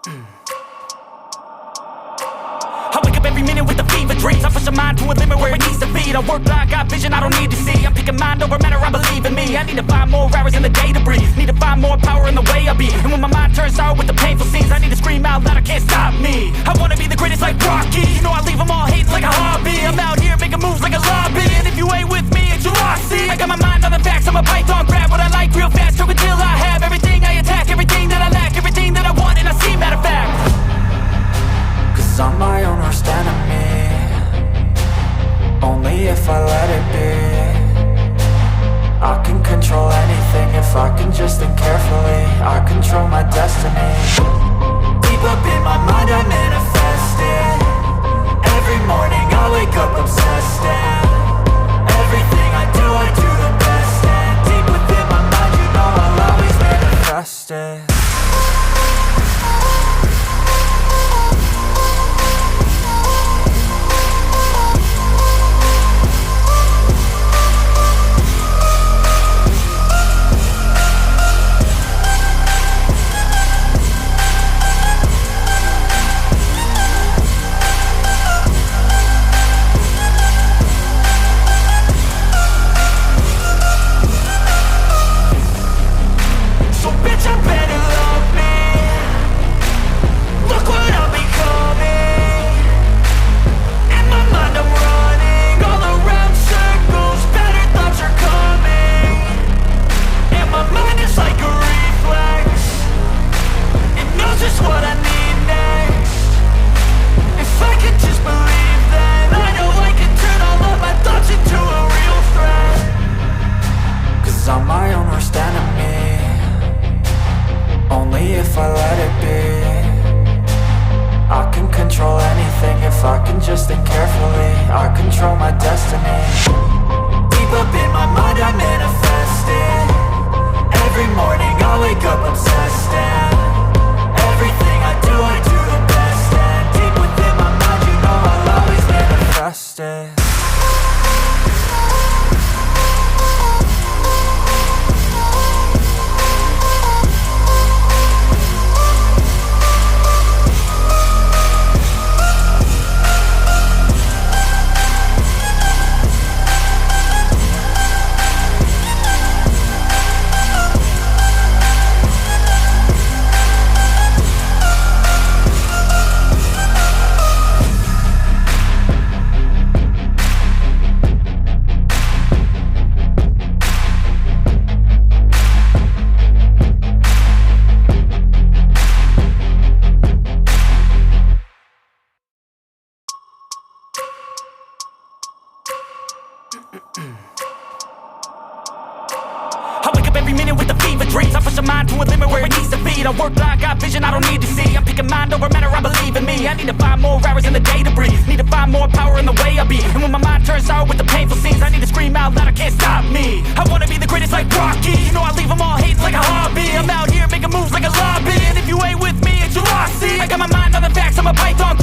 I wake up every minute with the fever dreams. I push my mind to a limit where it needs to be. I work blind, got vision I don't need to see. I'm picking mind over matter, I believe in me. I need to find more hours in the day to breathe. Need to find more power in the way I be. And when my mind turns sour with the painful scenes, I need to scream out loud, I can't stop me. I wanna be the greatest like Rocky. You know I leave them all hating like a hobby. I'm out here making moves like a lobby. And if you ain't with me, it's your loss, see. I got my mind on the facts, I'm a python, grab what I like real fast. Choke until I have everything I attack, everything that I lack, everything that I want, and I see, matter of fact. Cause I'm my own worst enemy. Only if I let it be. I can control anything if I can just think carefully. I control my destiny. Deep up in my mind I manifest it. Every morning I wake up obsessed, and everything I do the best. And deep within my mind you know I'll always manifest it. If I let it be, I can control anything if I can just think carefully. I control my destiny. Deep up in my mind I manifest it. Every morning I wake up obsessed, and everything I do the best. And deep within my mind you know I'll always manifest it. I wake up every minute with the fever dreams. I push my mind to a limit where it needs to be. I work blind, got vision I don't need to see. I'm picking mind over matter, I believe in me. I need to find more hours in the day to breathe. Need to find more power in the way I be. And when my mind turns sour with the painful scenes, I need to scream out loud, I can't stop me. I wanna be the greatest like Rocky. You know I leave them all hating like a hobby. I'm out here making moves like a lobby. And if you ain't with me, it's your loss, see. I got my mind on the facts, I'm a python.